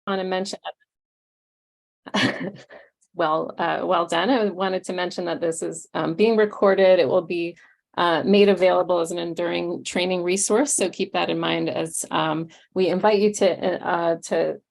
want to mention, well done. I wanted to mention that this is being recorded. It will be made available as an enduring training resource. So keep that in mind as we invite you to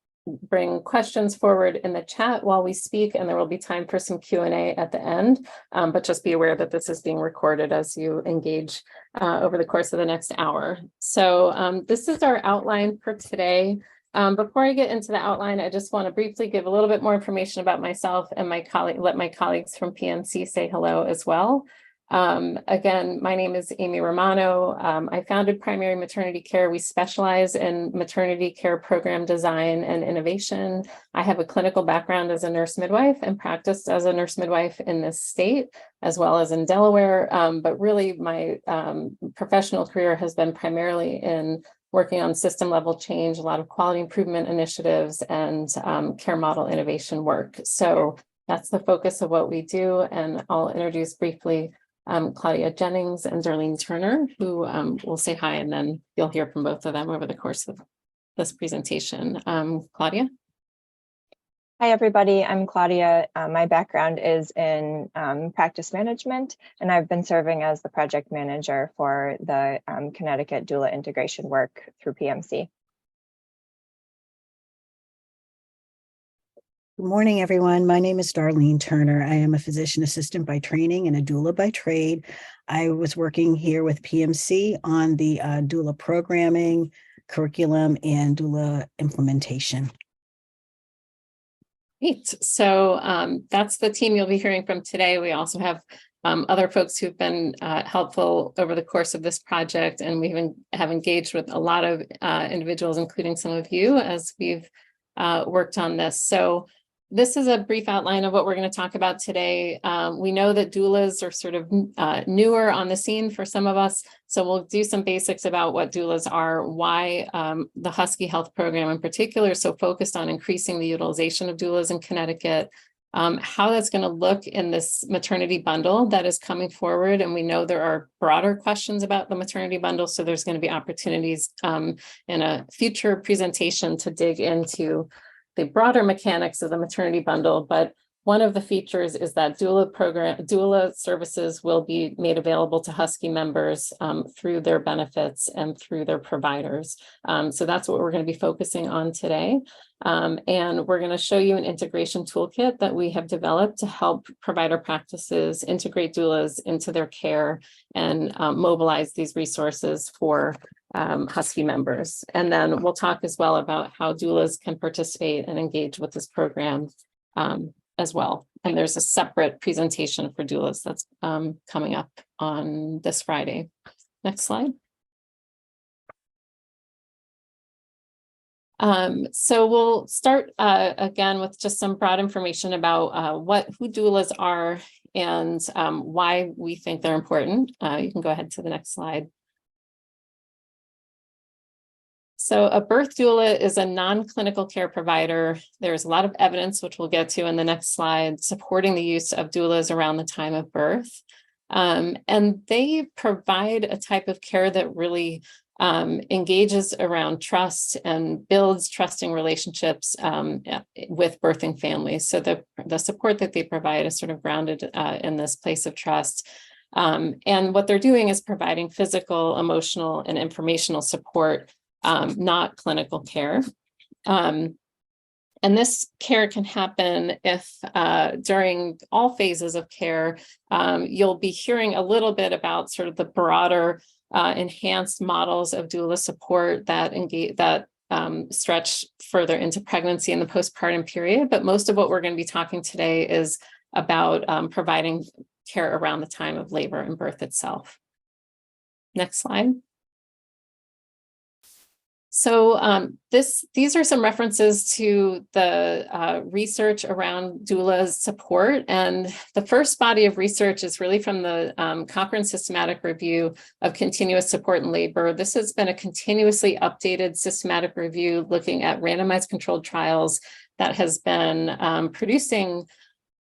bring questions forward in the chat while we speak, and there will be time for some Q&A at the end. But just be aware that this is being recorded as you engage over the course of the next hour. So this is our outline for today. Before I get into the outline, I just want to briefly give a little bit more information about myself and my colleague, let my colleagues from PMC say hello as well. Again, my name is Amy Romano. I founded Primary Maternity Care. We specialize in maternity care program design and innovation. I have a clinical background as a nurse midwife and practiced as a nurse midwife in this state, as well as in Delaware. But really my professional career has been primarily in working on system level change, a lot of quality improvement initiatives and care model innovation work. So that's the focus of what we do. And I'll introduce briefly Claudia Jennings and Darlene Turner, who will say hi, and then you'll hear from both of them over the course of this presentation. Claudia? Hi, everybody. I'm Claudia. My background is in practice management, and I've been serving as the project manager for the Connecticut Doula integration work through PMC. Good morning, everyone. My name is Darlene Turner. I am a physician assistant by training and a doula by trade. I was working here with PMC on the doula programming, curriculum, and doula implementation. Great. So that's the team you'll be hearing from today. We also have other folks who've been helpful over the course of this project, and we have engaged with a lot of individuals, including some of you, as we've worked on this. So this is a brief outline of what we're going to talk about today. We know that doulas are sort of newer on the scene for some of us, so we'll do some basics about what doulas are, why the Husky Health Program in particular is so focused on increasing the utilization of doulas in Connecticut, how that's going to look in this maternity bundle that is coming forward. And we know there are broader questions about the maternity bundle, so there's going to be opportunities in a future presentation to dig into the broader mechanics of the maternity bundle. But one of the features is that doula services will be made available to Husky members through their benefits and through their providers. So that's what we're going to be focusing on today. And we're going to show you an integration toolkit that we have developed to help provider practices integrate doulas into their care and mobilize these resources for Husky members. And then we'll talk as well about how doulas can participate and engage with this program as well. And there's a separate presentation for doulas that's coming up on this Friday. Next slide. So we'll start again with just some broad information about who doulas are and why we think they're important. You can go ahead to the next slide. So a birth doula is a non-clinical care provider. There's a lot of evidence, which we'll get to in the next slide, supporting the use of doulas around the time of birth. And they provide a type of care that really engages around trust and builds trusting relationships with birthing families. So the support that they provide is sort of grounded in this place of trust. And what they're doing is providing physical, emotional, and informational support, not clinical care. And this care can happen if during all phases of care, you'll be hearing a little bit about sort of the broader enhanced models of doula support that stretch further into pregnancy and the postpartum period. But most of what we're going to be talking today is about providing care around the time of labor and birth itself. Next slide. So these are some references to the research around doula support. And the first body of research is really from the Cochrane Systematic Review of Continuous Support in Labor. This has been a continuously updated systematic review looking at randomized controlled trials that has been producing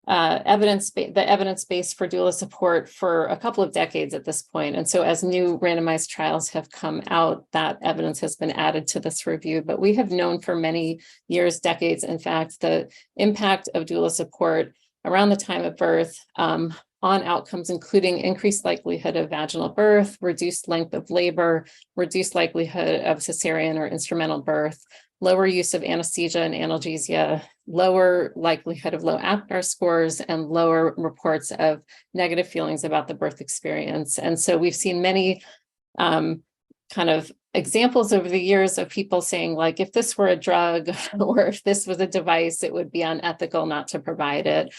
the evidence base for doula support for a couple of decades at this point. And so as new randomized trials have come out, that evidence has been added to this review. But we have known for many years, decades, in fact, the impact of doula support around the time of birth on outcomes, including increased likelihood of vaginal birth, reduced length of labor, reduced likelihood of cesarean or instrumental birth, lower use of anesthesia and analgesia, lower likelihood of low APGAR scores, and lower reports of negative feelings about the birth experience. And so we've seen many kind of examples over the years of people saying, like, if this were a drug or if this was a device, it would be unethical not to provide it.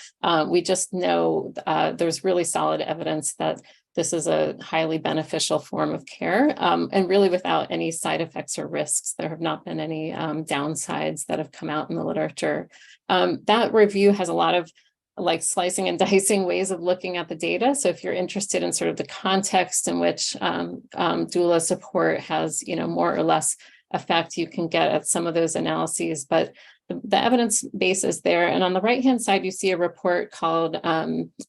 We just know there's really solid evidence that this is a highly beneficial form of care, and really without any side effects or risks. There have not been any downsides that have come out in the literature. That review has a lot of like slicing and dicing ways of looking at the data. So if you're interested in sort of the context in which doula support has, more or less effect, you can get at some of those analyses. But the evidence base is there. And on the right-hand side, you see a report called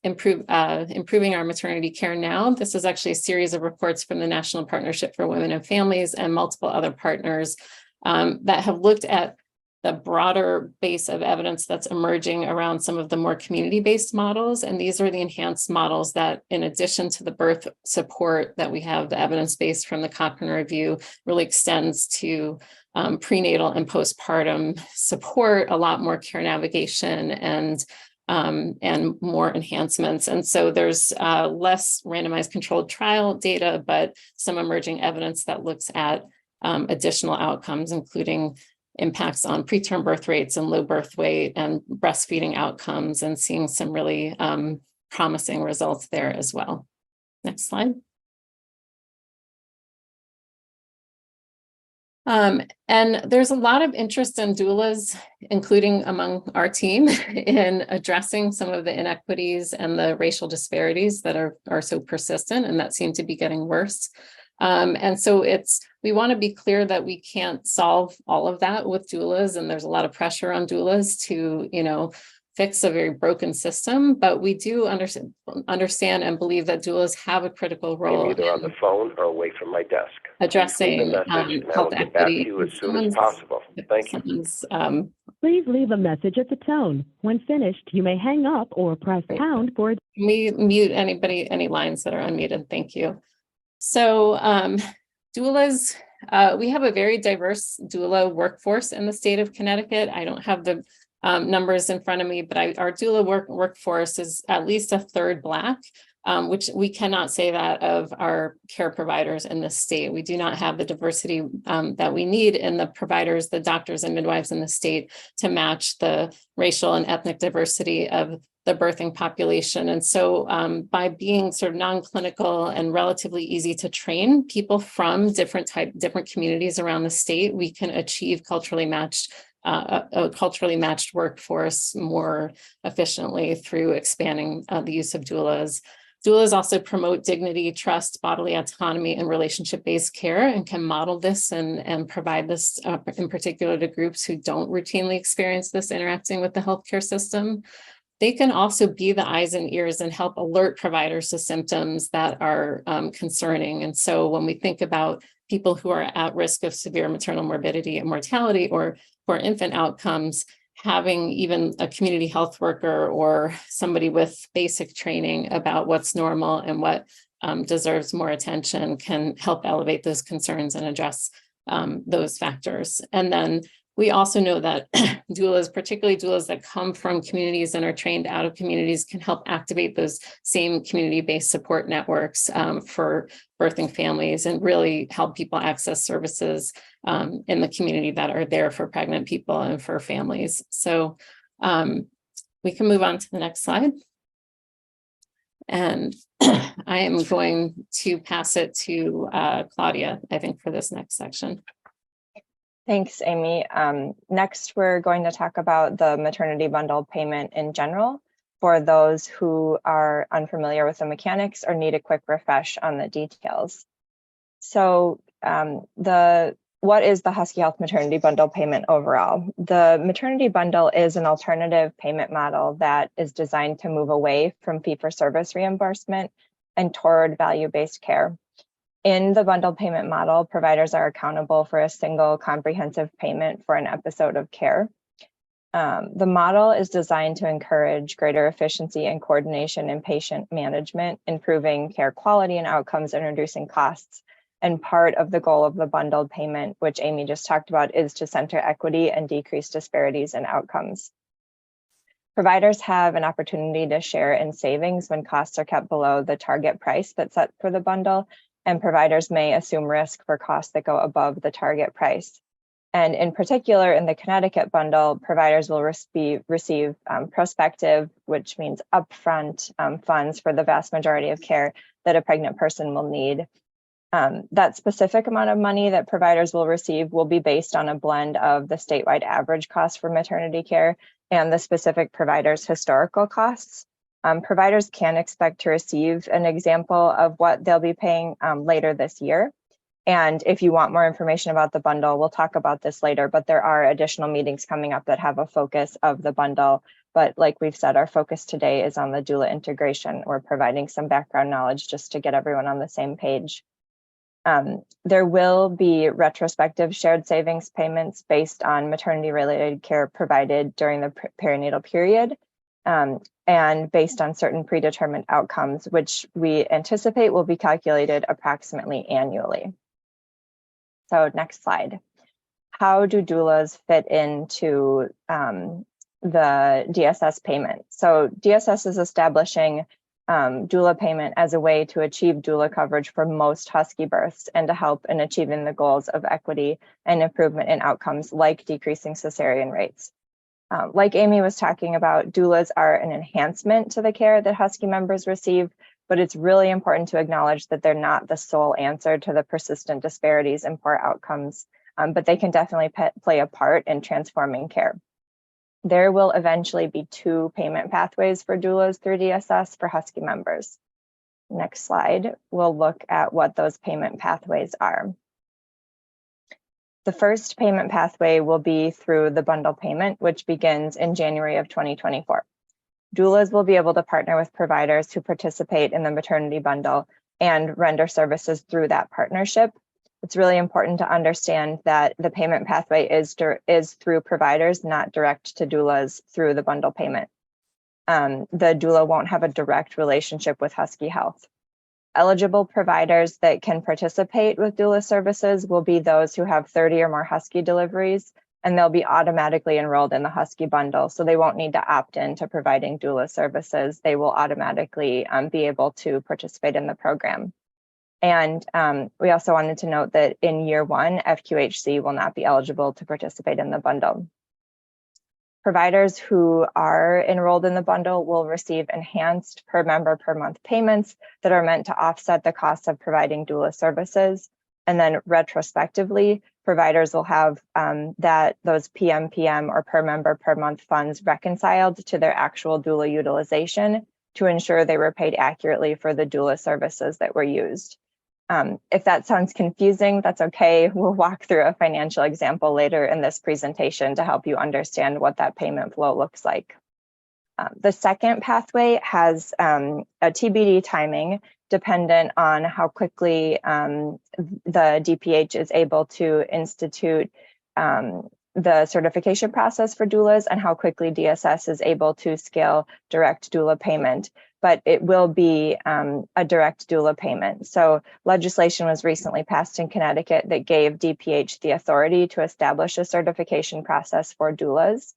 Improving Our Maternity Care Now. This is actually a series of reports from the National Partnership for Women and Families and multiple other partners that have looked at the broader base of evidence that's emerging around some of the more community-based models. And these are the enhanced models that, in addition to the birth support that we have, the evidence base from the Cochrane Review really extends to prenatal and postpartum support, a lot more care navigation and more enhancements. And so there's less randomized controlled trial data, but some emerging evidence that looks at additional outcomes, including impacts on preterm birth rates and low birth weight and breastfeeding outcomes, and seeing some really promising results there as well. Next slide. And there's a lot of interest in doulas, including among our team, in addressing some of the inequities and the racial disparities that are so persistent and that seem to be getting worse. And so we want to be clear that we can't solve all of that with doulas, and there's a lot of pressure on doulas to, fix a very broken system, but we do understand and believe that doulas have a critical role. I'm either on the phone or away from my desk. Addressing health get back to equity. you as soon as possible. Thank you. Please leave a message at the tone. When finished, you may hang up or press pound for. Can we mute any lines that are unmuted? Thank you. So doulas, we have a very diverse doula workforce in the state of Connecticut. I don't have the numbers in front of me, but our doula workforce is at least a third Black, which we cannot say that of our care providers in this state. We do not have the diversity that we need in the providers, the doctors and midwives in the state to match the racial and ethnic diversity of the birthing population. And so by being sort of non-clinical and relatively easy to train people from different communities around the state, we can achieve a culturally matched workforce more efficiently through expanding the use of doulas. Doulas also promote dignity, trust, bodily autonomy, and relationship-based care, and can model this and provide this in particular to groups who don't routinely experience this interacting with the healthcare system. They can also be the eyes and ears and help alert providers to symptoms that are concerning. And so when we think about people who are at risk of severe maternal morbidity and mortality or for infant outcomes, having even a community health worker or somebody with basic training about what's normal and what deserves more attention can help elevate those concerns and address those factors. And then we also know that doulas, particularly doulas that come from communities and are trained out of communities, can help activate those same community-based support networks for birthing families and really help people access services in the community that are there for pregnant people and for families. So we can move on to the next slide. And I am going to pass it to Claudia, I think, for this next section. Thanks, Amy. Next, we're going to talk about the maternity bundle payment in general for those who are unfamiliar with the mechanics or need a quick refresh on the details. So the what is the Husky Health maternity bundle payment overall? The maternity bundle is an alternative payment model that is designed to move away from fee-for-service reimbursement and toward value-based care. In the bundle payment model, providers are accountable for a single comprehensive payment for an episode of care. The model is designed to encourage greater efficiency and coordination in patient management, improving care quality and outcomes, and reducing costs. And part of the goal of the bundled payment, which Amy just talked about, is to center equity and decrease disparities in outcomes. Providers have an opportunity to share in savings when costs are kept below the target price that's set for the bundle, and providers may assume risk for costs that go above the target price. And in particular, in the Connecticut bundle, providers will receive prospective, which means upfront funds for the vast majority of care that a pregnant person will need. That specific amount of money that providers will receive will be based on a blend of the statewide average cost for maternity care and the specific provider's historical costs. Providers can expect to receive an example of what they'll be paying later this year. And if you want more information about the bundle, we'll talk about this later, but there are additional meetings coming up that have a focus of the bundle. But like we've said, our focus today is on the doula integration. We're providing some background knowledge just to get everyone on the same page. There will be retrospective shared savings payments based on maternity-related care provided during the perinatal period and based on certain predetermined outcomes, which we anticipate will be calculated approximately annually. So next slide. How do doulas fit into the DSS payment? So DSS is establishing doula payment as a way to achieve doula coverage for most Husky births and to help in achieving the goals of equity and improvement in outcomes like decreasing cesarean rates. Like Amy was talking about, doulas are an enhancement to the care that Husky members receive, but it's really important to acknowledge that they're not the sole answer to the persistent disparities in poor outcomes, but they can definitely play a part in transforming care. There will eventually be 2 payment pathways for doulas through DSS for Husky members. Next slide, we'll look at what those payment pathways are. The first payment pathway will be through the bundle payment, which begins in January of 2024. Doulas will be able to partner with providers who participate in the maternity bundle and render services through that partnership. It's really important to understand that the payment pathway is through providers, not direct to doulas through the bundle payment. The doula won't have a direct relationship with Husky Health. Eligible providers that can participate with doula services will be those who have 30 or more Husky deliveries, and they'll be automatically enrolled in the Husky bundle, so they won't need to opt in to providing doula services. They will automatically be able to participate in the program. And we also wanted to note that in year 1, FQHC will not be eligible to participate in the bundle. Providers who are enrolled in the bundle will receive enhanced per member per month payments that are meant to offset the cost of providing doula services. And then retrospectively, providers will have those PMPM or per member per month funds reconciled to their actual doula utilization to ensure they were paid accurately for the doula services that were used. If that sounds confusing, that's okay. We'll walk through a financial example later in this presentation to help you understand what that payment flow looks like. The second pathway has a TBD timing dependent on how quickly the DPH is able to institute the certification process for doulas and how quickly DSS is able to scale direct doula payment. But it will be a direct doula payment. So legislation was recently passed in Connecticut that gave DPH the authority to establish a certification process for doulas.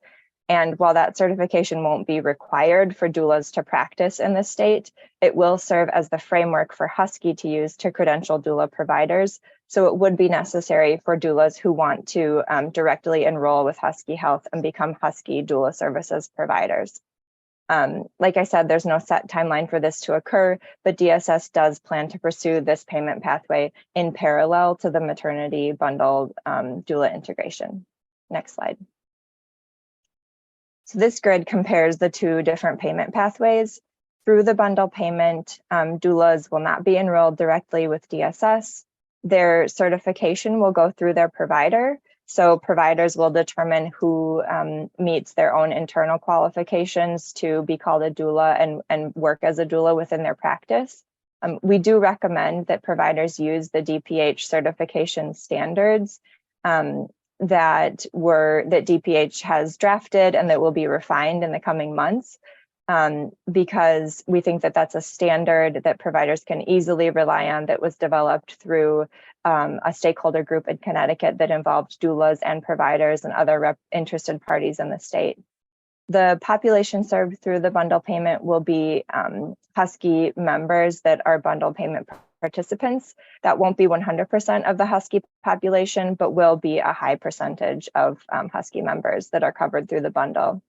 And while that certification won't be required for doulas to practice in the state, it will serve as the framework for Husky to use to credential doula providers. So it would be necessary for doulas who want to directly enroll with Husky Health and become Husky doula services providers. Like I said, there's no set timeline for this to occur, but DSS does plan to pursue this payment pathway in parallel to the maternity bundle doula integration. Next slide. So this grid compares the 2 different payment pathways. Through the bundle payment, doulas will not be enrolled directly with DSS. Their certification will go through their provider. So providers will determine who meets their own internal qualifications to be called a doula and work as a doula within their practice. We do recommend that providers use the DPH certification standards that DPH has drafted and that will be refined in the coming months, because we think that that's a standard that providers can easily rely on, that was developed through a stakeholder group in Connecticut that involved doulas and providers and other interested parties in the state. The population served through the bundle payment will be Husky members that are bundle payment participants. That won't be 100% of the Husky population, but will be a high percentage of Husky members that are covered through the bundle.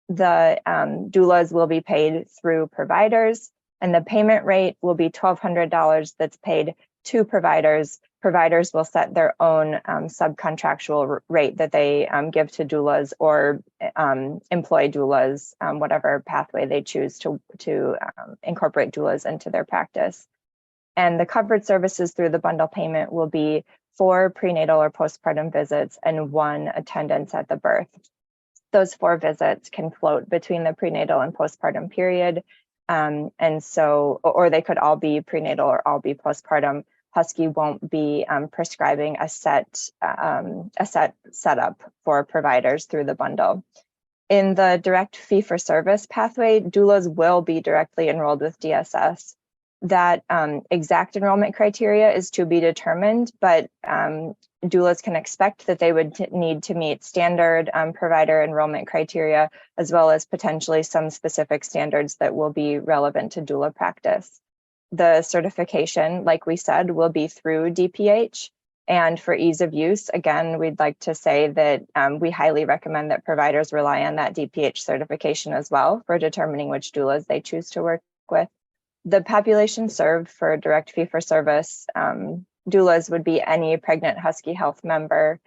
The doulas will be paid through providers, and the payment rate will be $1,200 that's paid to providers. Providers will set their own subcontractual rate that they give to doulas or employ doulas, whatever pathway they choose to incorporate doulas into their practice. And the covered services through the bundle payment will be 4 prenatal or postpartum visits and 1 attendance at the birth. Those 4 visits can float between the prenatal and postpartum period. Or they could all be prenatal or all be postpartum. Husky won't be prescribing a set setup for providers through the bundle. In the direct fee-for-service pathway, doulas will be directly enrolled with DSS. That exact enrollment criteria is to be determined, but doulas can expect that they would need to meet standard provider enrollment criteria, as well as potentially some specific standards that will be relevant to doula practice. The certification, like we said, will be through DPH. And for ease of use, again, we'd like to say that we highly recommend that providers rely on that DPH certification as well for determining which doulas they choose to work with. The population served for direct fee-for-service doulas would be any pregnant Husky Health member,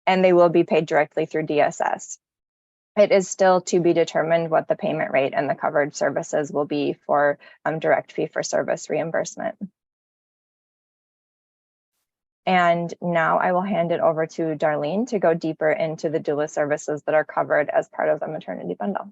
and they will be paid directly through DSS. It is still to be determined what the payment rate and the covered services will be for direct fee-for-service reimbursement. And now I will hand it over to Darlene to go deeper into the doula services that are covered as part of the maternity bundle.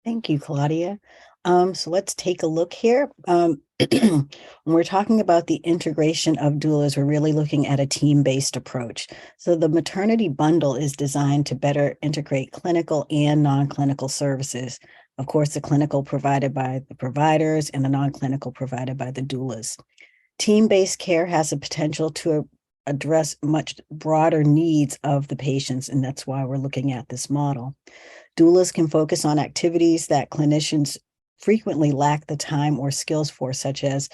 Thank you, Claudia. So let's take a look here. When we're talking about the integration of doulas, we're really looking at a team-based approach. So the maternity bundle is designed to better integrate clinical and non-clinical services. Of course, the clinical provided by the providers and the non-clinical provided by the doulas. Team-based care has a potential to address much broader needs of the patients, and that's why we're looking at this model. Doulas can focus on activities that clinicians frequently lack the time or skills for, such as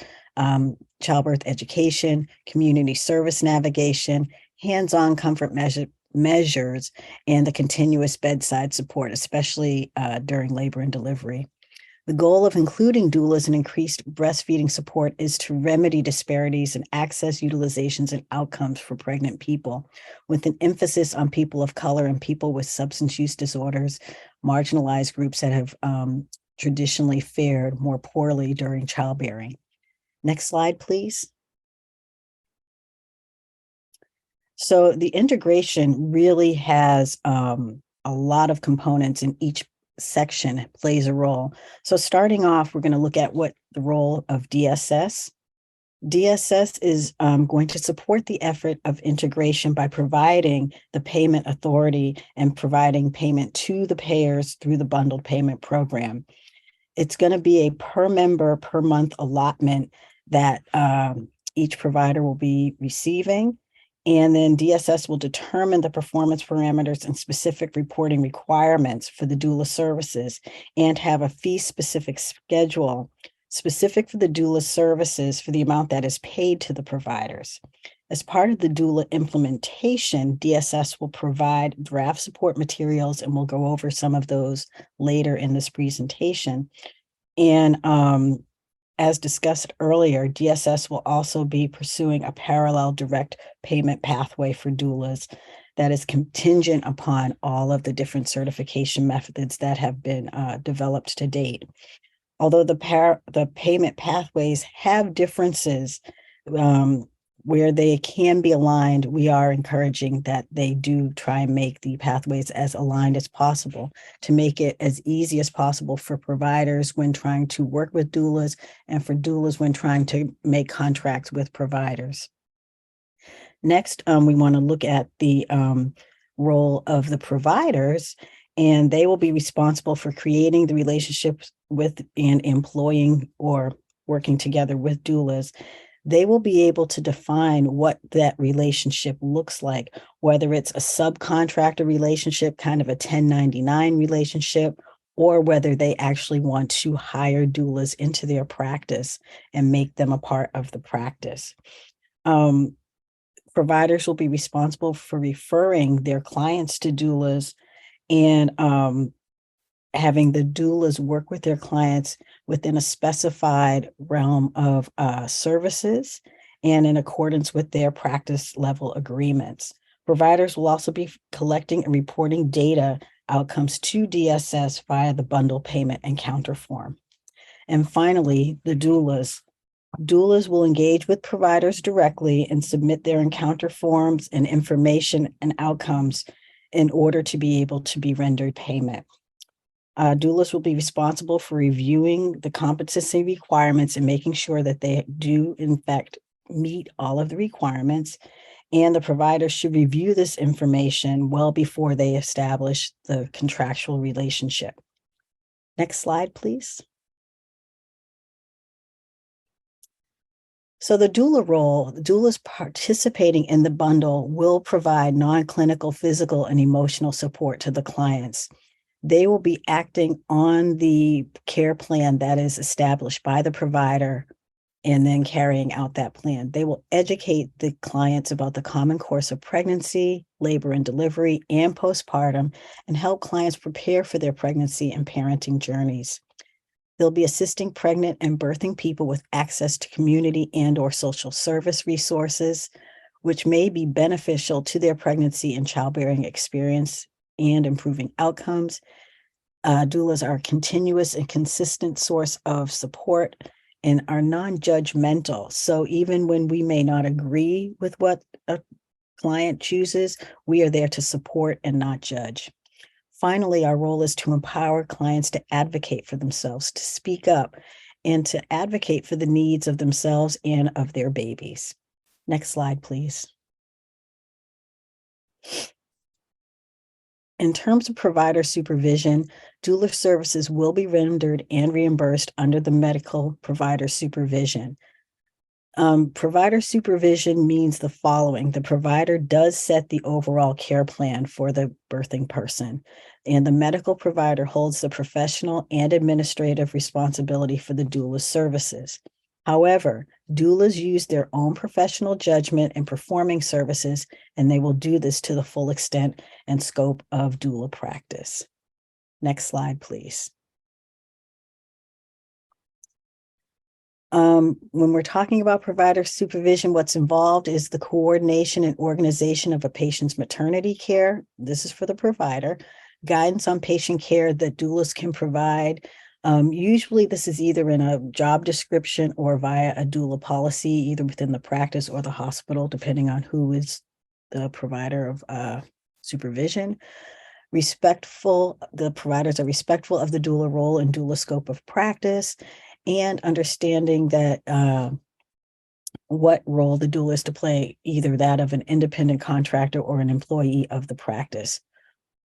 childbirth education, community service navigation, hands-on comfort measures, and the continuous bedside support, especially during labor and delivery. The goal of including doulas in increased breastfeeding support is to remedy disparities in access, utilizations, and outcomes for pregnant people, with an emphasis on people of color and people with substance use disorders, marginalized groups that have traditionally fared more poorly during childbearing. Next slide, please. So the integration really has a lot of components, in each section plays a role. So starting off, we're going to look at what the role of DSS. DSS is going to support the effort of integration by providing the payment authority and providing payment to the payers through the bundled payment program. It's going to be a per member per month allotment that each provider will be receiving. And then DSS will determine the performance parameters and specific reporting requirements for the doula services and have a fee-specific schedule specific for the doula services for the amount that is paid to the providers. As part of the doula implementation, DSS will provide draft support materials, and we'll go over some of those later in this presentation. And as discussed earlier, DSS will also be pursuing a parallel direct payment pathway for doulas that is contingent upon all of the different certification methods that have been developed to date. Although the payment pathways have differences, where they can be aligned, we are encouraging that they do try and make the pathways as aligned as possible to make it as easy as possible for providers when trying to work with doulas and for doulas when trying to make contracts with providers. Next, we want to look at the role of the providers, and they will be responsible for creating the relationships with and employing or working together with doulas. They will be able to define what that relationship looks like, whether it's a subcontractor relationship, kind of a 1099 relationship, or whether they actually want to hire doulas into their practice and make them a part of the practice. Providers will be responsible for referring their clients to doulas and having the doulas work with their clients within a specified realm of services and in accordance with their practice level agreements. Providers will also be collecting and reporting data outcomes to DSS via the bundle payment encounter form. And finally, the doulas. Doulas will engage with providers directly and submit their encounter forms and information and outcomes in order to be able to be rendered payment. Doulas will be responsible for reviewing the competency requirements and making sure that they do, in fact, meet all of the requirements. And the providers should review this information well before they establish the contractual relationship. Next slide, please. So the doula role, the doulas participating in the bundle will provide non-clinical, physical, and emotional support to the clients. They will be acting on the care plan that is established by the provider and then carrying out that plan. They will educate the clients about the common course of pregnancy, labor and delivery, and postpartum, and help clients prepare for their pregnancy and parenting journeys. They'll be assisting pregnant and birthing people with access to community and/or social service resources, which may be beneficial to their pregnancy and childbearing experience and improving outcomes. Doulas are a continuous and consistent source of support and are non-judgmental. So even when we may not agree with what a client chooses, we are there to support and not judge. Finally, our role is to empower clients to advocate for themselves, to speak up, and to advocate for the needs of themselves and of their babies. Next slide, please. In terms of provider supervision, doula services will be rendered and reimbursed under the medical provider supervision. Provider supervision means the following. The provider does set the overall care plan for the birthing person, and the medical provider holds the professional and administrative responsibility for the doula services. However, doulas use their own professional judgment in performing services, and they will do this to the full extent and scope of doula practice. Next slide, please. When we're talking about provider supervision, what's involved is the coordination and organization of a patient's maternity care. This is for the provider. Guidance on patient care that doulas can provide. Usually this is either in a job description or via a doula policy, either within the practice or the hospital, depending on who is the provider of supervision. The providers are respectful of the doula role and doula scope of practice, and understanding that what role the doula is to play, either that of an independent contractor or an employee of the practice.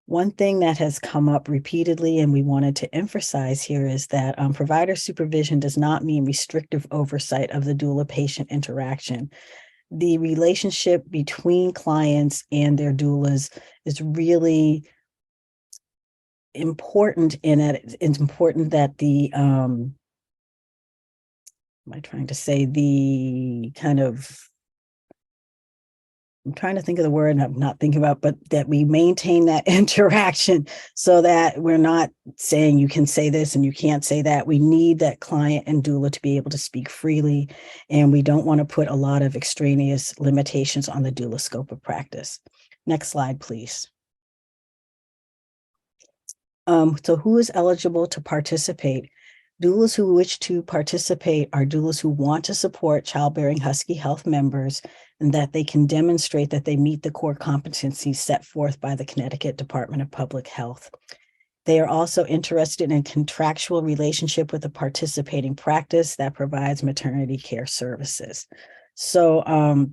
One thing that has come up repeatedly and we wanted to emphasize here is that provider supervision does not mean restrictive oversight of the doula-patient interaction. The relationship between clients and their doulas is really important in that it's important that the I'm trying to think of the word and I'm not thinking about, but that we maintain that interaction so that we're not saying you can say this and you can't say that. We need that client and doula to be able to speak freely, and we don't want to put a lot of extraneous limitations on the doula scope of practice. Next slide, please. So who is eligible to participate? Doulas who wish to participate are doulas who want to support childbearing Husky Health members and that they can demonstrate that they meet the core competencies set forth by the Connecticut Department of Public Health. They are also interested in a contractual relationship with a participating practice that provides maternity care services. So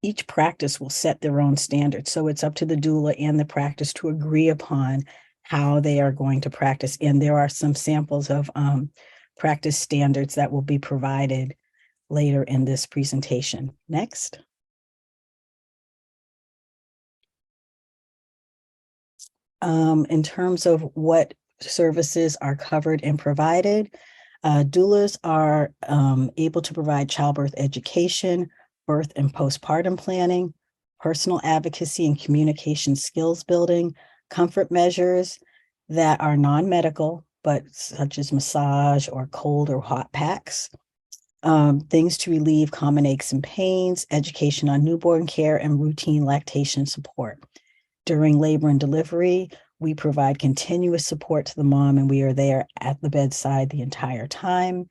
each practice will set their own standards. So it's up to the doula and the practice to agree upon how they are going to practice. And there are some samples of practice standards that will be provided later in this presentation. Next. In terms of what services are covered and provided, doulas are able to provide childbirth education, birth and postpartum planning, personal advocacy and communication skills building, comfort measures that are non-medical, but such as massage or cold or hot packs, things to relieve common aches and pains, education on newborn care, and routine lactation support. During labor and delivery, we provide continuous support to the mom, and we are there at the bedside the entire time.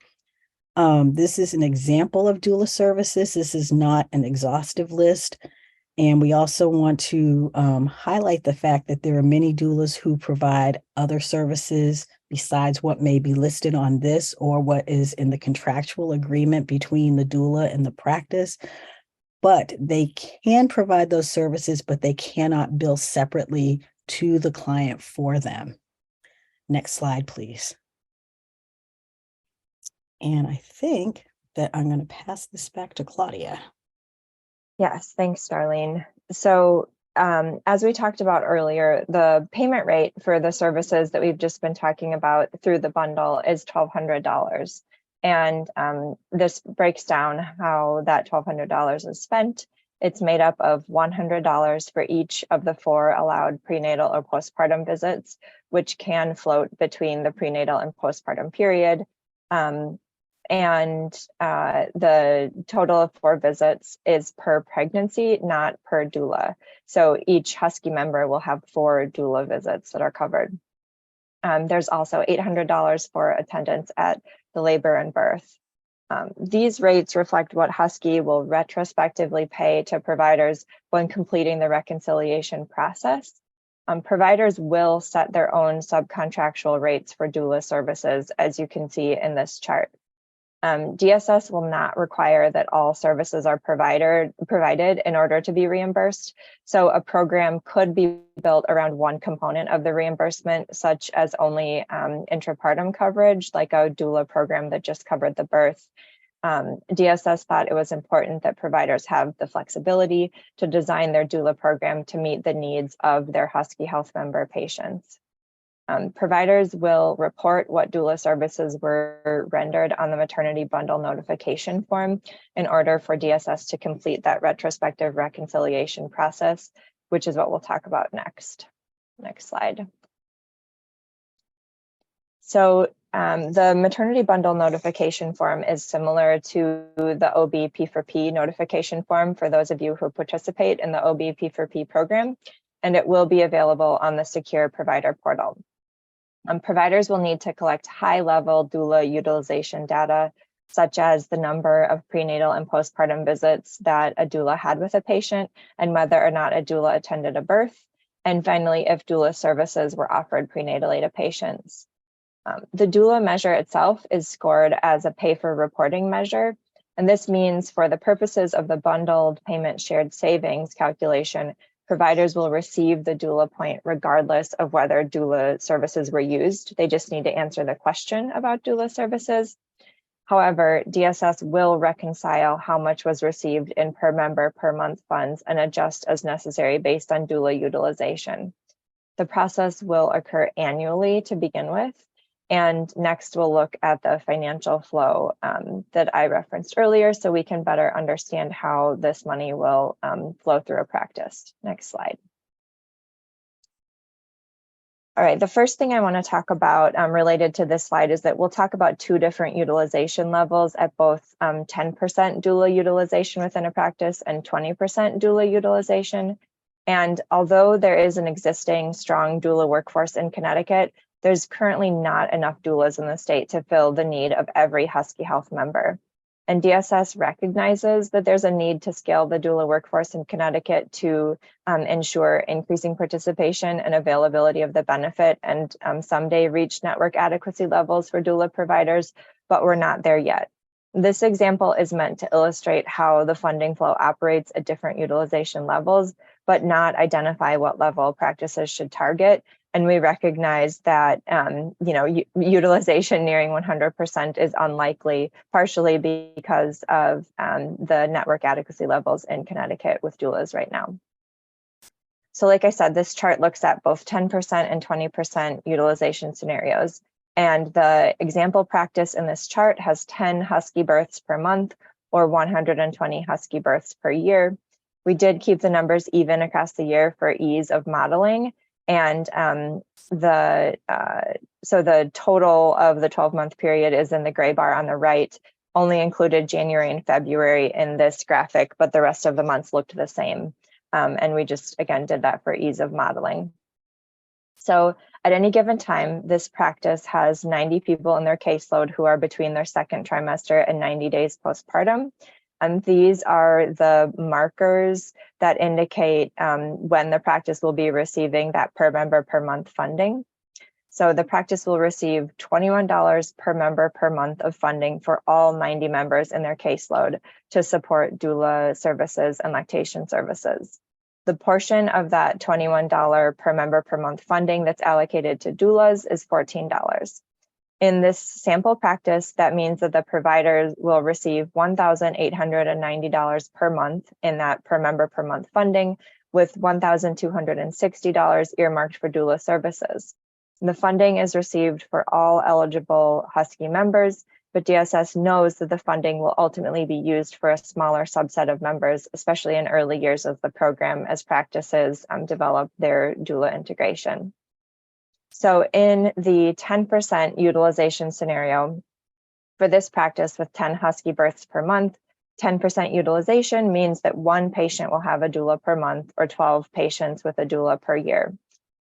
This is an example of doula services. This is not an exhaustive list. And we also want to highlight the fact that there are many doulas who provide other services besides what may be listed on this or what is in the contractual agreement between the doula and the practice. But they can provide those services, but they cannot bill separately to the client for them. Next slide, please. And I think that I'm going to pass this back to Claudia. Yes, thanks, Darlene. So as we talked about earlier, the payment rate for the services that we've just been talking about through the bundle is $1,200. And this breaks down how that $1,200 is spent. It's made up of $100 for each of the 4 allowed prenatal or postpartum visits, which can float between the prenatal and postpartum period. And the total of 4 visits is per pregnancy, not per doula. So each Husky member will have 4 doula visits that are covered. There's also $800 for attendance at the labor and birth. These rates reflect what Husky will retrospectively pay to providers when completing the reconciliation process. Providers will set their own subcontractual rates for doula services, as you can see in this chart. DSS will not require that all services are provided in order to be reimbursed. So a program could be built around one component of the reimbursement, such as only intrapartum coverage, like a doula program that just covered the birth. DSS thought it was important that providers have the flexibility to design their doula program to meet the needs of their Husky Health member patients. Providers will report what doula services were rendered on the maternity bundle notification form in order for DSS to complete that retrospective reconciliation process, which is what we'll talk about next. Next slide. So the maternity bundle notification form is similar to the OB P4P notification form for those of you who participate in the OB P4P program, and it will be available on the secure provider portal. Providers will need to collect high-level doula utilization data, such as the number of prenatal and postpartum visits that a doula had with a patient and whether or not a doula attended a birth, and finally, if doula services were offered prenatally to patients. The doula measure itself is scored as a pay-for-reporting measure, and this means for the purposes of the bundled payment shared savings calculation, providers will receive the doula point regardless of whether doula services were used. They just need to answer the question about doula services. However, DSS will reconcile how much was received in per member per month funds and adjust as necessary based on doula utilization. The process will occur annually to begin with. And next we'll look at the financial flow that I referenced earlier so we can better understand how this money will flow through a practice. Next slide. All right, the first thing I want to talk about related to this slide is that we'll talk about 2 different utilization levels at both 10% doula utilization within a practice and 20% doula utilization. And although there is an existing strong doula workforce in Connecticut, there's currently not enough doulas in the state to fill the need of every Husky Health member. And DSS recognizes that there's a need to scale the doula workforce in Connecticut to ensure increasing participation and availability of the benefit, and someday reach network adequacy levels for doula providers, but we're not there yet. This example is meant to illustrate how the funding flow operates at different utilization levels, but not identify what level practices should target. And we recognize that utilization nearing 100% is unlikely, partially because of the network adequacy levels in Connecticut with doulas right now. So like I said, this chart looks at both 10% and 20% utilization scenarios. And the example practice in this chart has 10 Husky births per month or 120 Husky births per year. We did keep the numbers even across the year for ease of modeling. And the total of the 12-month period is in the gray bar on the right, only included January and February in this graphic, but the rest of the months looked the same. And we just, again, did that for ease of modeling. So at any given time, this practice has 90 people in their caseload who are between their second trimester and 90 days postpartum. And these are the markers that indicate when the practice will be receiving that per member per month funding. So the practice will receive $21 per member per month of funding for all 90 members in their caseload to support doula services and lactation services. The portion of that $21 per member per month funding that's allocated to doulas is $14. In this sample practice, that means that the providers will receive $1,890 per month in that per member per month funding, with $1,260 earmarked for doula services. The funding is received for all eligible Husky members, but DSS knows that the funding will ultimately be used for a smaller subset of members, especially in early years of the program as practices develop their doula integration. So in the 10% utilization scenario for this practice with 10 Husky births per month, 10% utilization means that one patient will have a doula per month or 12 patients with a doula per year.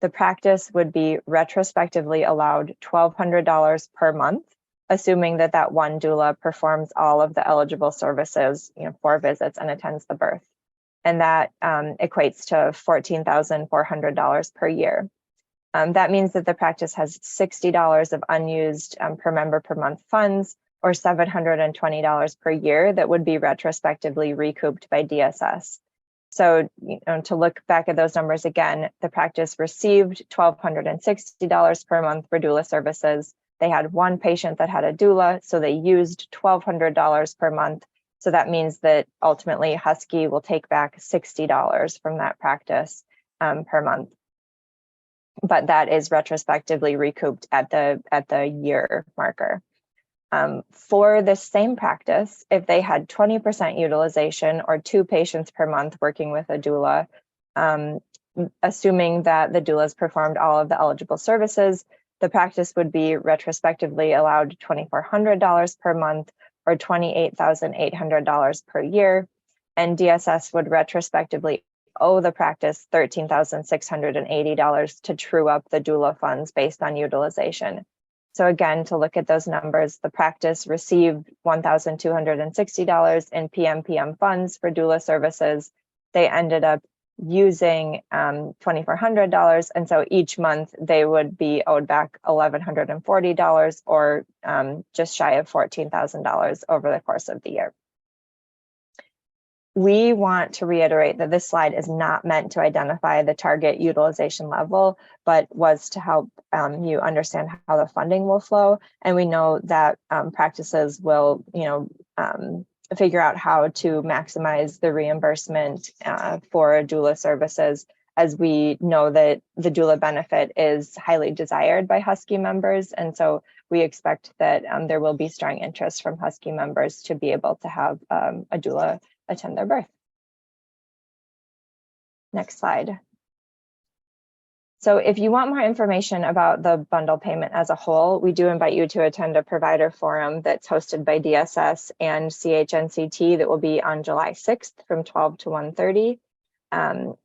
The practice would be retrospectively allowed $1,200 per month, assuming that that one doula performs all of the eligible services, 4 visits, and attends the birth. And that equates to $14,400 per year. That means that the practice has $60 of unused per member per month funds, or $720 per year that would be retrospectively recouped by DSS. So to look back at those numbers again, the practice received $1,260 per month for doula services. They had one patient that had a doula, so they used $1,200 per month. So that means that ultimately Husky will take back $60 from that practice per month. But that is retrospectively recouped at the year marker. For this same practice, if they had 20% utilization or 2 patients per month working with a doula, assuming that the doulas performed all of the eligible services, the practice would be retrospectively allowed $2,400 per month or $28,800 per year, and DSS would retrospectively owe the practice $13,680 to true up the doula funds based on utilization. So again, to look at those numbers, the practice received $1,260 in PMPM funds for doula services. They ended up using $2,400, and so each month they would be owed back $1,140 or just shy of $14,000 over the course of the year. We want to reiterate that this slide is not meant to identify the target utilization level, but was to help you understand how the funding will flow. And we know that practices will, figure out how to maximize the reimbursement for doula services, as we know that the doula benefit is highly desired by Husky members. And so we expect that there will be strong interest from Husky members to be able to have a doula attend their birth. Next slide. So if you want more information about the bundle payment as a whole, we do invite you to attend a provider forum that's hosted by DSS and CHNCT that will be on July 6th from 12 to 1:30.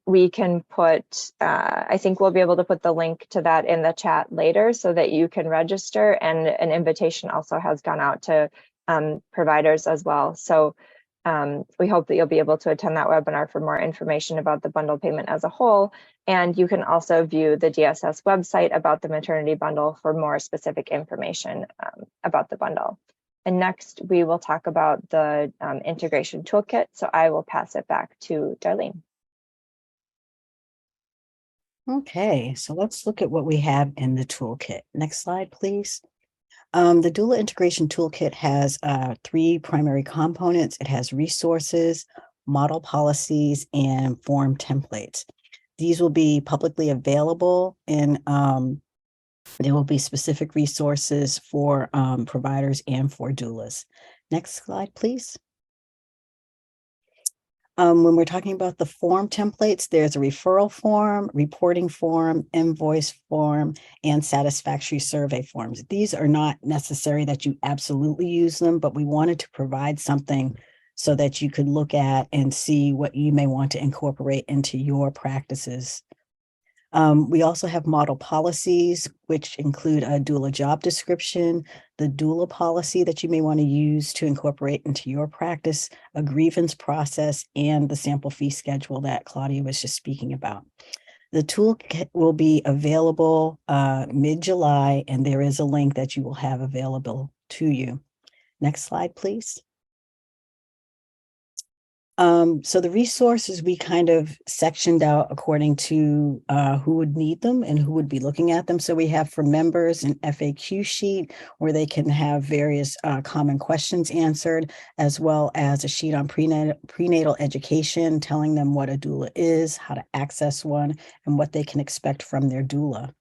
we can put, I think we'll be able to put the link to that in the chat later so that you can register, and an invitation also has gone out to providers as well. So we hope that you'll be able to attend that webinar for more information about the bundle payment as a whole. And you can also view the DSS website about the maternity bundle for more specific information about the bundle. And next, we will talk about the integration toolkit. So I will pass it back to Darlene. Okay, so let's look at what we have in the toolkit. Next slide, please. The Doula Integration Toolkit has 3 primary components. It has resources, model policies, and form templates. These will be publicly available, and there will be specific resources for providers and for doulas. Next slide, please. When we're talking about the form templates, there's a referral form, reporting form, invoice form, and satisfactory survey forms. These are not necessary that you absolutely use them, but we wanted to provide something so that you could look at and see what you may want to incorporate into your practices. We also have model policies, which include a doula job description, the doula policy that you may want to use to incorporate into your practice, a grievance process, and the sample fee schedule that Claudia was just speaking about. The toolkit will be available mid-July, and there is a link that you will have available to you. Next slide, please. So the resources we kind of sectioned out according to who would need them and who would be looking at them. So we have for members an FAQ sheet where they can have various common questions answered, as well as a sheet on prenatal education, telling them what a doula is, how to access one, and what they can expect from their doula.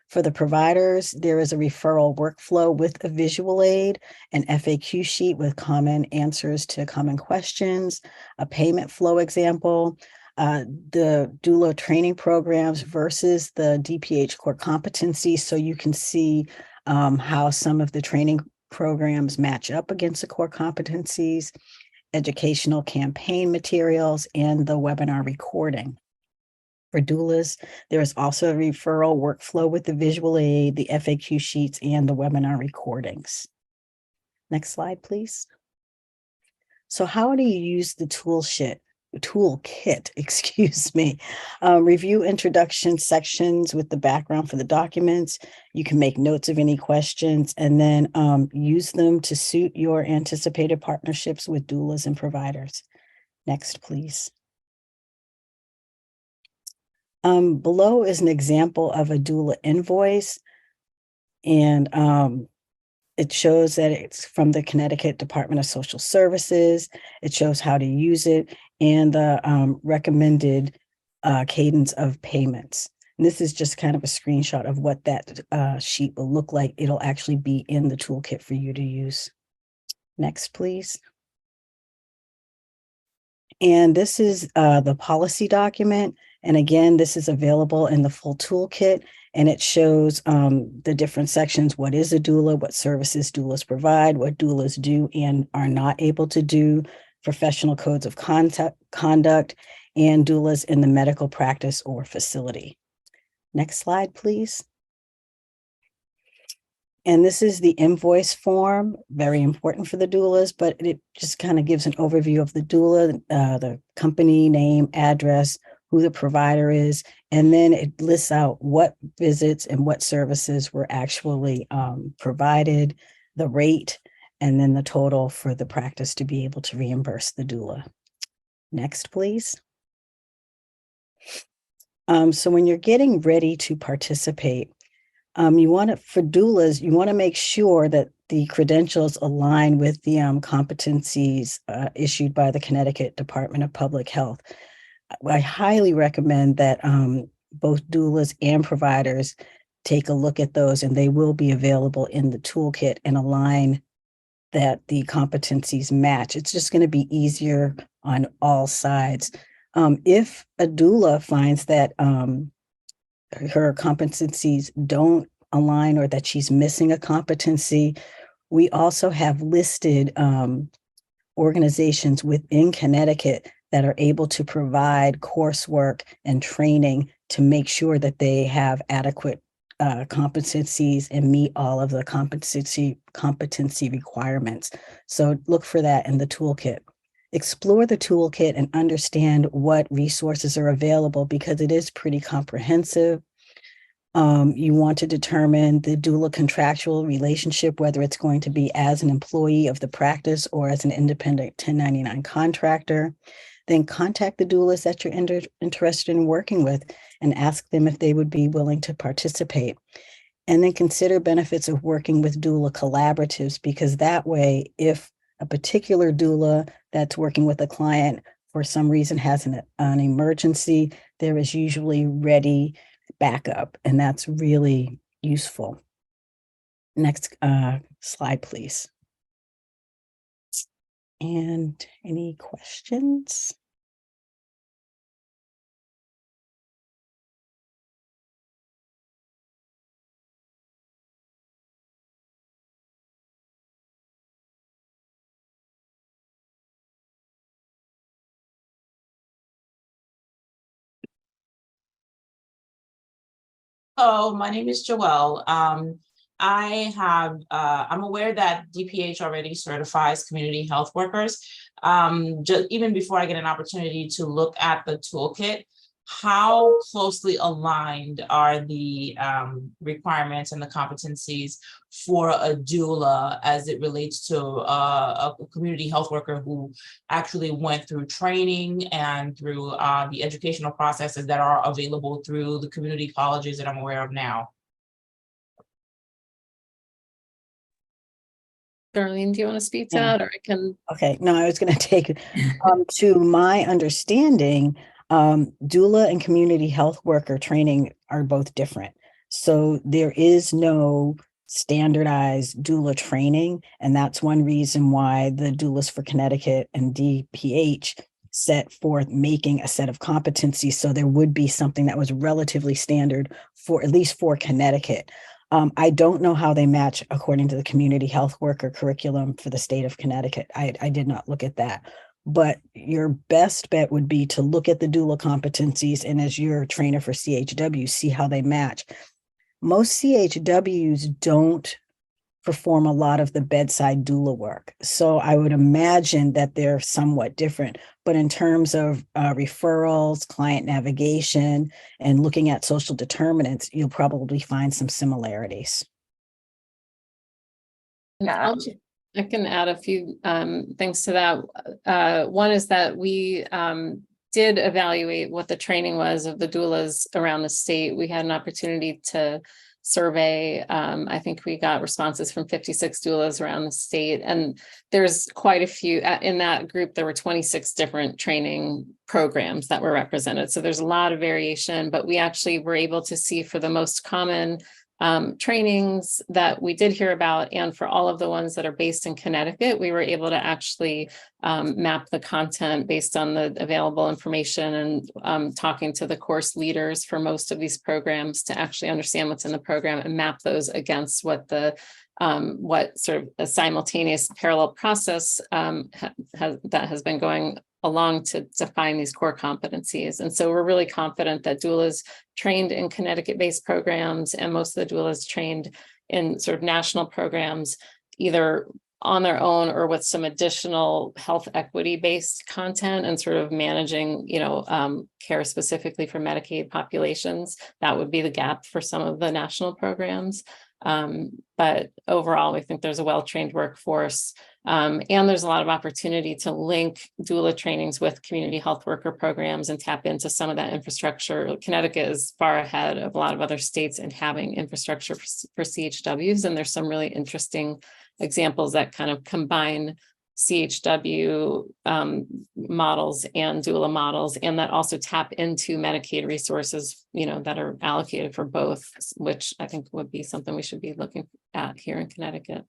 For the providers, there is a referral workflow with a visual aid, an FAQ sheet with common answers to common questions, a payment flow example, the doula training programs versus the DPH core competency, so you can see how some of the training programs match up against the core competencies, educational campaign materials, and the webinar recording. For doulas, there is also a referral workflow with the visual aid, the FAQ sheets, and the webinar recordings. Next slide, please. So how do you use the toolkit, excuse me. Review introduction sections with the background for the documents. You can make notes of any questions and then use them to suit your anticipated partnerships with doulas and providers. Next, please. Below is an example of a doula invoice, and it shows that it's from the Connecticut Department of Social Services. It shows how to use it and the recommended cadence of payments. And this is just kind of a screenshot of what that sheet will look like. It'll actually be in the toolkit for you to use. Next, please. And this is the policy document. And again, this is available in the full toolkit, and it shows the different sections. What is a doula? What services doulas provide? What doulas do and are not able to do? Professional codes of conduct, and doulas in the medical practice or facility. Next slide, please. And this is the invoice form, very important for the doulas, but it just kind of gives an overview of the doula, the company name, address, who the provider is, and then it lists out what visits and what services were actually provided, the rate, and then the total for the practice to be able to reimburse the doula. Next, please. So when you're getting ready to participate, you want to, for doulas, you want to make sure that the credentials align with the competencies issued by the Connecticut Department of Public Health. I highly recommend that both doulas and providers take a look at those, and they will be available in the toolkit and align that the competencies match. It's just going to be easier on all sides. If a doula finds that her competencies don't align or that she's missing a competency, we also have listed organizations within Connecticut that are able to provide coursework and training to make sure that they have adequate competencies and meet all of the competency requirements. So look for that in the toolkit. Explore the toolkit and understand what resources are available because it is pretty comprehensive. You want to determine the doula contractual relationship, whether it's going to be as an employee of the practice or as an independent 1099 contractor. Then contact the doulas that you're interested in working with and ask them if they would be willing to participate. And then consider benefits of working with doula collaboratives, because that way, if a particular doula that's working with a client for some reason has an emergency, there is usually ready backup, and that's really useful. Next slide, please. And any questions? Hello, my name is Joelle. I'm aware that DPH already certifies community health workers. Just even before I get an opportunity to look at the toolkit, how closely aligned are the requirements and the competencies for a doula as it relates to a community health worker who actually went through training and through the educational processes that are available through the community colleges that I'm aware of now? Darlene, do you want to speak to that, or I can? Okay, no, I was going to take, to my understanding, doula and community health worker training are both different. So there is no standardized doula training, and that's one reason why the Doulas for Connecticut and DPH set forth making a set of competencies. So there would be something that was relatively standard for at least for Connecticut. I don't know how they match according to the community health worker curriculum for the state of Connecticut. I did not look at that. But your best bet would be to look at the doula competencies, and as your trainer for CHW, see how they match. Most CHWs don't perform a lot of the bedside doula work. So I would imagine that they're somewhat different. But in terms of referrals, client navigation, and looking at social determinants, you'll probably find some similarities. Yeah. I can add a few things to that. One is that we did evaluate what the training was of the doulas around the state. We had an opportunity to survey. I think we got responses from 56 doulas around the state, and there's quite a few in that group. There were 26 different training programs that were represented. So there's a lot of variation, but we actually were able to see for the most common trainings that we did hear about, and for all of the ones that are based in Connecticut, we were able to actually map the content based on the available information and talking to the course leaders for most of these programs to actually understand what's in the program and map those against what the what sort of a simultaneous parallel process that has been going along to define these core competencies. And so we're really confident that doulas trained in Connecticut-based programs and most of the doulas trained in sort of national programs, either on their own or with some additional health equity-based content and sort of managing, care specifically for Medicaid populations. That would be the gap for some of the national programs. But overall, we think there's a well-trained workforce, and there's a lot of opportunity to link doula trainings with community health worker programs and tap into some of that infrastructure. Connecticut is far ahead of a lot of other states in having infrastructure for CHWs, and there's some really interesting examples that kind of combine CHW models and doula models, and that also tap into Medicaid resources, that are allocated for both, which I think would be something we should be looking at here in Connecticut.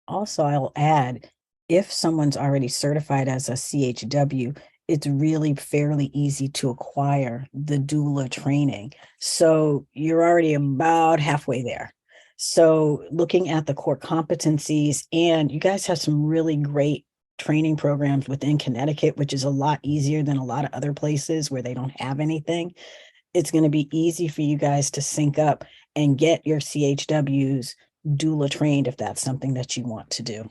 Also, I'll add, if someone's already certified as a CHW, it's really fairly easy to acquire the doula training. So you're already about halfway there. So looking at the core competencies, and you guys have some really great training programs within Connecticut, which is a lot easier than a lot of other places where they don't have anything. It's going to be easy for you guys to sync up and get your CHWs doula trained if that's something that you want to do.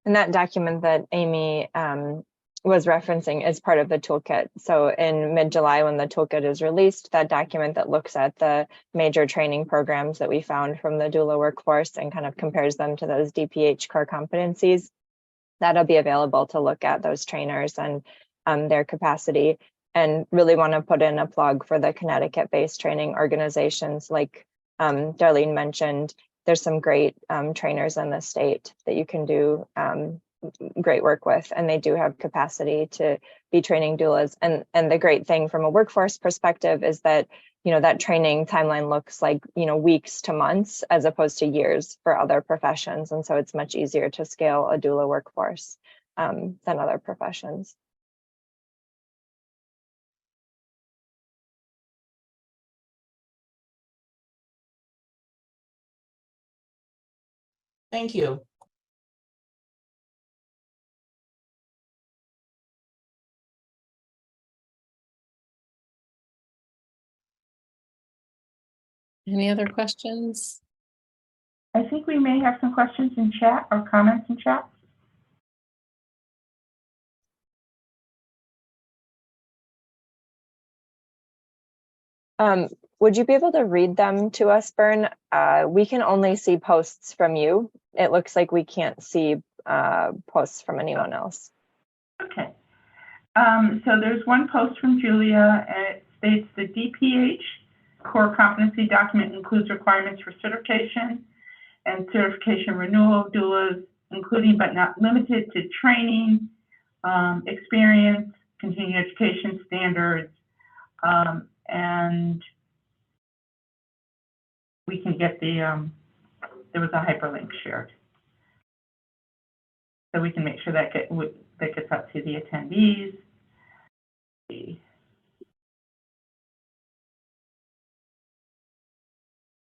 And that document that Amy was referencing is part of the toolkit. So in mid-July, when the toolkit is released, that document that looks at the major training programs that we found from the doula workforce and kind of compares them to those DPH core competencies, that'll be available to look at those trainers and their capacity. And really want to put in a plug for the Connecticut-based training organizations like Darlene mentioned. There's some great trainers in the state that you can do great work with, and they do have capacity to be training doulas. And the great thing from a workforce perspective is that, you know, that training timeline looks like, you know, weeks to months as opposed to years for other professions. And so it's much easier to scale a doula workforce than other professions. Thank you. Any other questions? I think we may have some questions in chat or comments in chat. Would you be able to read them to us, Bern? We can only see posts from you. It looks like we can't see posts from anyone else. Okay. So there's one post from Julia, and it states the DPH core competency document includes requirements for certification and certification renewal of doulas, including but not limited to training, experience, continuing education standards, and we can get the, there was a hyperlink shared. So we can make sure that gets out to the attendees.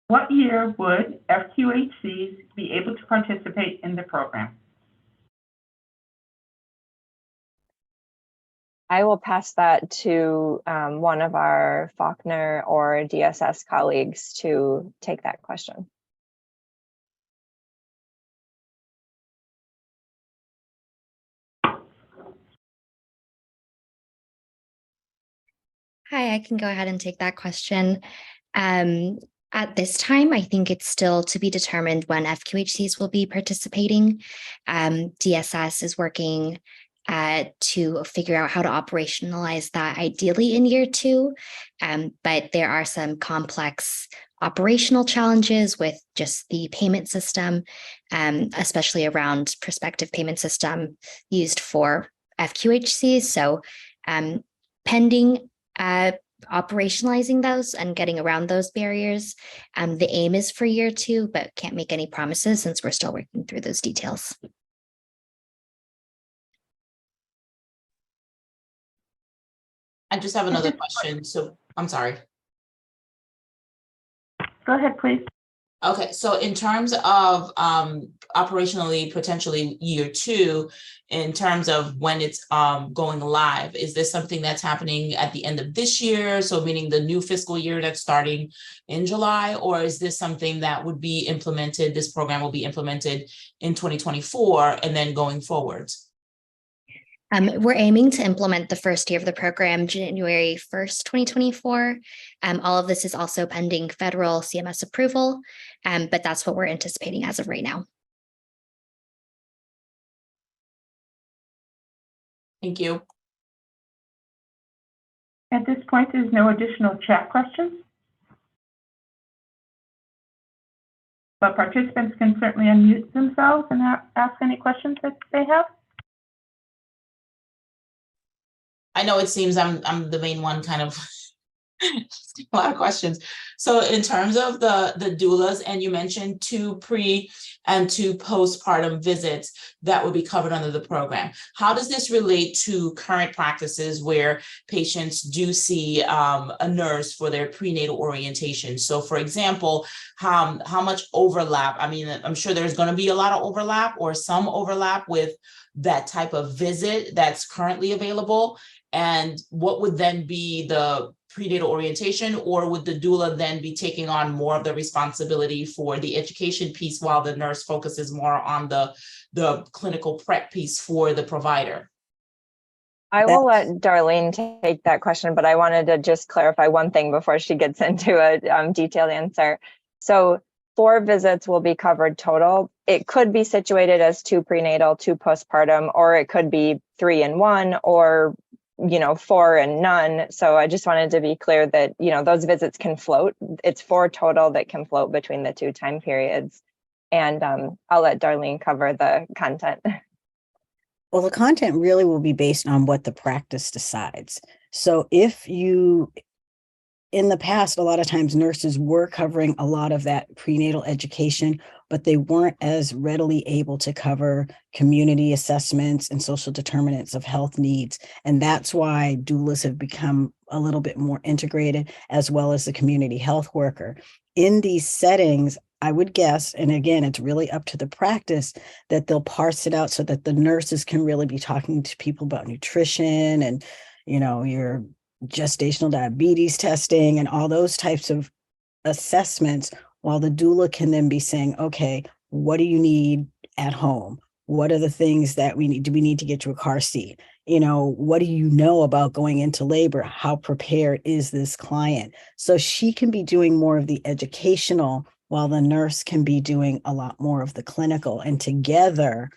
What year would FQHCs be able to participate in the program? I will pass that to one of our Faulkner or DSS colleagues to take that question. Hi, I can go ahead and take that question. At this time, I think it's still to be determined when FQHCs will be participating. DSS is working to figure out how to operationalize that ideally in year 2. But there are some complex operational challenges with just the payment system, especially around prospective payment system used for FQHCs. So pending operationalizing those and getting around those barriers. The aim is for year 2, but can't make any promises since we're still working through those details. I just have another question. So I'm sorry. Go ahead, please. Okay, so in terms of operationally, potentially year 2, in terms of when it's going live, is this something that's happening at the end of this year? So meaning the new fiscal year that's starting in July, or is this something that would be implemented, this program will be implemented in 2024 and then going forward? We're aiming to implement the first year of the program January 1st, 2024. All of this is also pending federal CMS approval, but that's what we're anticipating as of right now. Thank you. At this point, there's no additional chat questions, but participants can certainly unmute themselves and ask any questions that they have. I know it seems I'm the main one kind of A lot of questions. So in terms of the doulas, and you mentioned 2 pre and 2 postpartum visits that would be covered under the program. How does this relate to current practices where patients do see a nurse for their prenatal orientation? So for example, how much overlap? I mean, I'm sure there's going to be a lot of overlap or some overlap with that type of visit that's currently available. And what would then be the prenatal orientation, or would the doula then be taking on more of the responsibility for the education piece while the nurse focuses more on the clinical prep piece for the provider? I will let Darlene take that question, but I wanted to just clarify one thing before she gets into a detailed answer. So 4 visits will be covered total. It could be situated as 2 prenatal, 2 postpartum, or it could be 3 and 1, or 4 and none. So I just wanted to be clear that, those visits can float. It's 4 total that can float between the 2 time periods. And I'll let Darlene cover the content. Well, the content really will be based on what the practice decides. So if you, in the past, a lot of times nurses were covering a lot of that prenatal education, but they weren't as readily able to cover community assessments and social determinants of health needs. And that's why doulas have become a little bit more integrated, as well as the community health worker. In these settings, I would guess, and again, it's really up to the practice, that they'll parse it out so that the nurses can really be talking to people about nutrition and, your gestational diabetes testing and all those types of assessments, while the doula can then be saying, okay, what do you need at home? What are the things that we need? Do we need to get you a car seat? What do you know about going into labor? How prepared is this client? So she can be doing more of the educational, while the nurse can be doing a lot more of the clinical, and together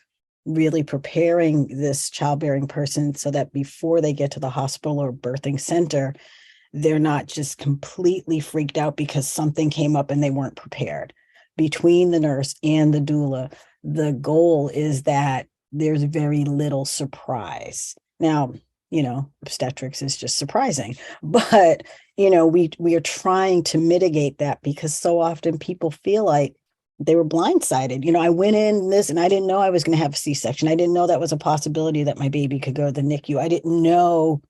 really preparing this childbearing person so that before they get to the hospital or birthing center, they're not just completely freaked out because something came up and they weren't prepared. Between the nurse and the doula, the goal is that there's very little surprise. Now, obstetrics is just surprising, but we are trying to mitigate that, because so often people feel like they were blindsided. I went in this and I didn't know I was going to have a C-section. I didn't know that was a possibility that my baby could go to the NICU. I didn't know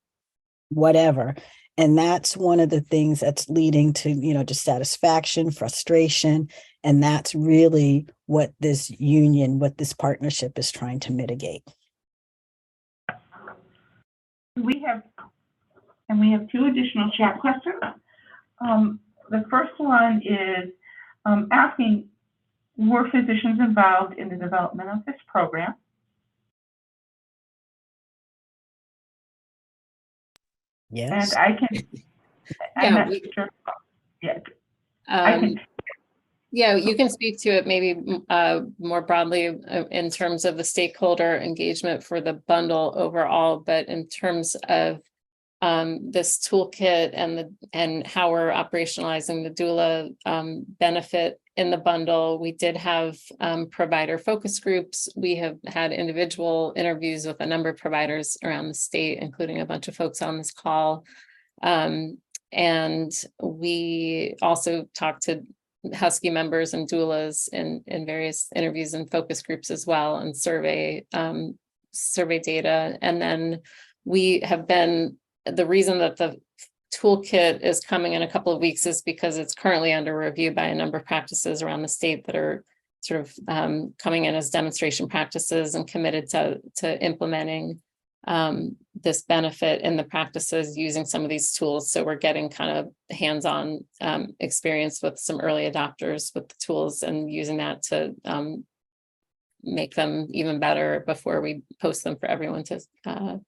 whatever. And that's one of the things that's leading to, dissatisfaction, frustration. And that's really what this union, what this partnership is trying to mitigate. We have 2 additional chat questions. The first one is asking, were physicians involved in the development of this program? Yes. And I can, I'm not sure yet. Yeah, you can speak to it maybe more broadly in terms of the stakeholder engagement for the bundle overall, but in terms of this toolkit and how we're operationalizing the doula benefit in the bundle, we did have provider focus groups. We have had individual interviews with a number of providers around the state, including a bunch of folks on this call. And we also talked to Husky members and doulas in various interviews and focus groups as well, and survey data. And then we have been, the reason that the toolkit is coming in a couple of weeks is because it's currently under review by a number of practices around the state that are sort of coming in as demonstration practices and committed to implementing this benefit in the practices using some of these tools. So we're getting kind of hands-on experience with some early adopters with the tools and using that to make them even better before we post them for everyone to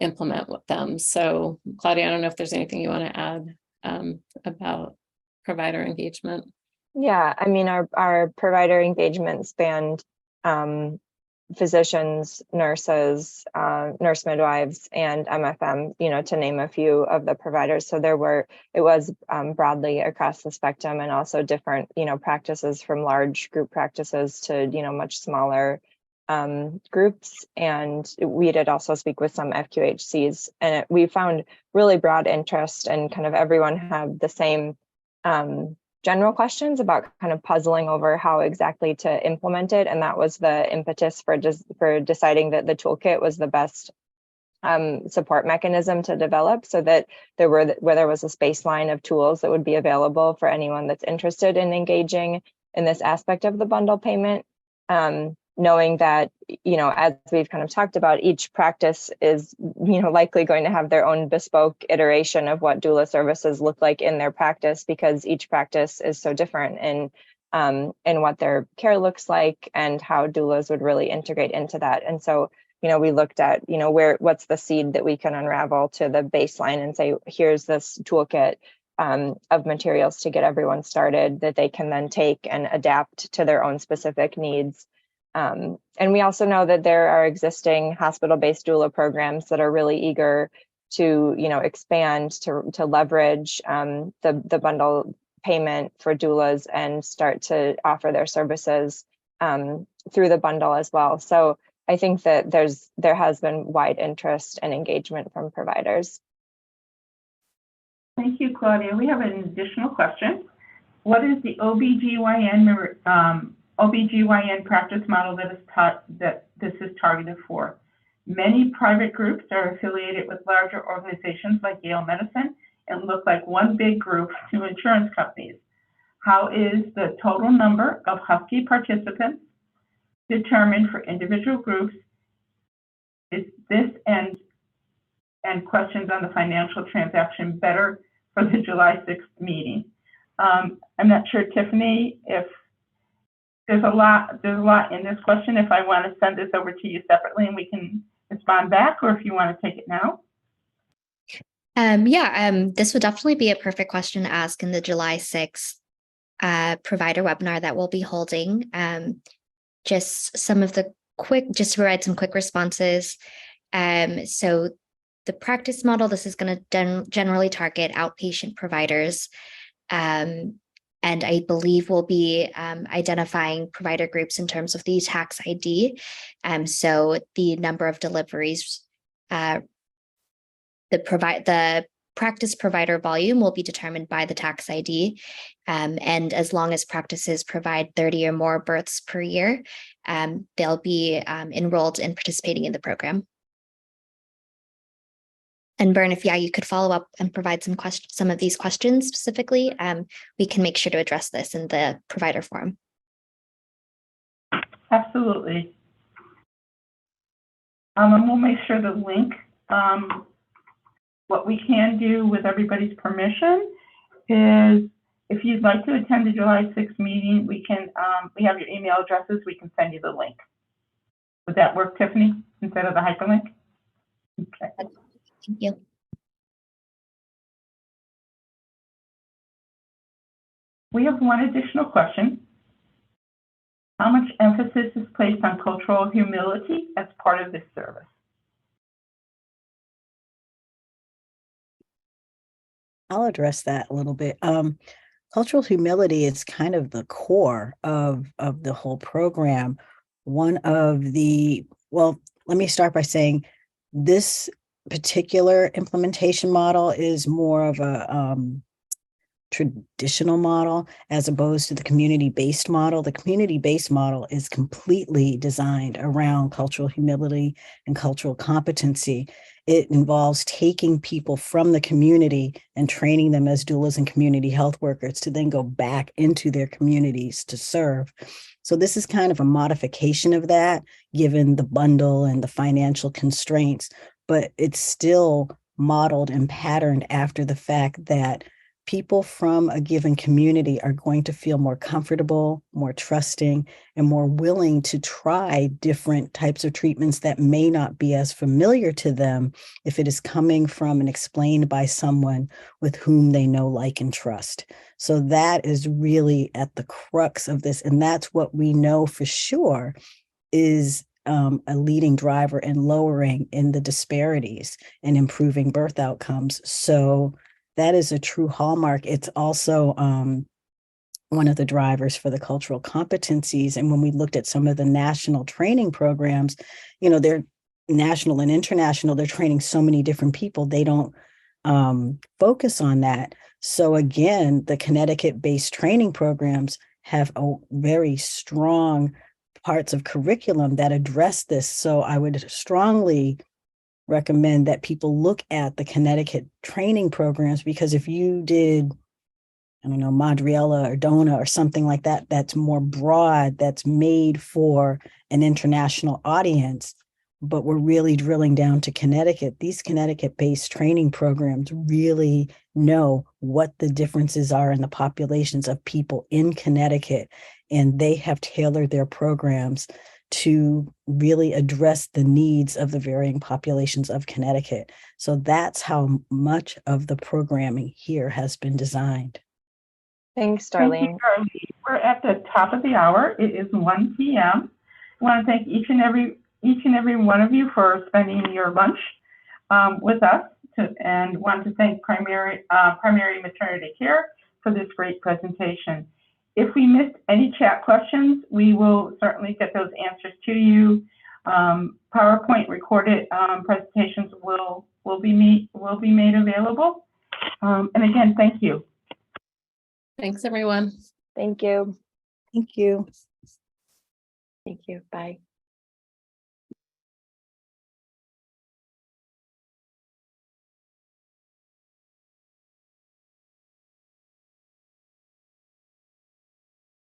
implement with them. So Claudia, I don't know if there's anything you want to add about provider engagement. Yeah, I mean, our provider engagement spanned physicians, nurses, nurse midwives, and MFM, to name a few of the providers. So it was broadly across the spectrum, and also different, practices, from large group practices to, much smaller groups, and we did also speak with some FQHCs, and we found really broad interest, and kind of everyone had the same general questions about kind of puzzling over how exactly to implement it. And that was the impetus for deciding that the toolkit was the best support mechanism to develop, so that there was a baseline of tools that would be available for anyone that's interested in engaging in this aspect of the bundle payment. Knowing that, as we've kind of talked about, each practice is, likely going to have their own bespoke iteration of what doula services look like in their practice, because each practice is so different in what their care looks like and how doulas would really integrate into that. And so, we looked at, what's the seed that we can unravel to the baseline and say, here's this toolkit of materials to get everyone started that they can then take and adapt to their own specific needs. And we also know that there are existing hospital-based doula programs that are really eager to, expand, to leverage the bundle payment for doulas and start to offer their services through the bundle as well. So I think that there has been wide interest and engagement from providers. Thank you, Claudia. We have an additional question. What is the OBGYN practice model that this is targeted for? Many private groups are affiliated with larger organizations like Yale Medicine and look like one big group to insurance companies. How is the total number of Husky participants determined for individual groups? Is this and questions on the financial transaction better for the July 6th meeting? I'm not sure, Tiffany, if there's a lot in this question. If I want to send this over to you separately and we can respond back, or if you want to take it now. This would definitely be a perfect question to ask in the July 6th provider webinar that we'll be holding. Just to provide some quick responses. So the practice model, this is going to generally target outpatient providers. And I believe we'll be identifying provider groups in terms of the tax ID. So the number of deliveries, the practice provider volume will be determined by the tax ID. And as long as practices provide 30 or more births per year, they'll be enrolled in participating in the program. And Bern, if you could follow up and provide some of these questions specifically, we can make sure to address this in the provider forum. Absolutely. And we'll make sure the link, what we can do with everybody's permission is, if you'd like to attend the July 6th meeting, we have your email addresses, we can send you the link. Would that work, Tiffany, instead of the hyperlink? Okay. Thank you. We have one additional question. How much emphasis is placed on cultural humility as part of this service? I'll address that a little bit. Cultural humility is kind of the core of the whole program. Well, let me start by saying this particular implementation model is more of a traditional model as opposed to the community-based model. The community-based model is completely designed around cultural humility and cultural competency. It involves taking people from the community and training them as doulas and community health workers to then go back into their communities to serve. So this is kind of a modification of that, given the bundle and the financial constraints, but it's still modeled and patterned after the fact that people from a given community are going to feel more comfortable, more trusting, and more willing to try different types of treatments that may not be as familiar to them if it is coming from and explained by someone with whom they know, like, and trust. So that is really at the crux of this. And that's what we know for sure is a leading driver in lowering in the disparities and improving birth outcomes. So that is a true hallmark. It's also one of the drivers for the cultural competencies. And when we looked at some of the national training programs, they're national and international, they're training so many different people, they don't focus on that. So again, the Connecticut-based training programs have a very strong parts of curriculum that address this. So I would strongly recommend that people look at the Connecticut training programs, because if you did, I don't know, Madriella or Dona or something like that, that's more broad, that's made for an international audience, but we're really drilling down to Connecticut. These Connecticut-based training programs really know what the differences are in the populations of people in Connecticut, and they have tailored their programs to really address the needs of the varying populations of Connecticut. So that's how much of the programming here has been designed. Thanks, Thank Darlene. you, Darlene. We're at the top of the hour. It is 1 p.m. I want to thank each and every one of you for spending your lunch with us, and want to thank primary maternity care for this great presentation. If we missed any chat questions, we will certainly get those answers to you. PowerPoint recorded presentations will be made available. And again, thank you. Thanks, everyone. Thank you. Thank you. Thank you. Bye.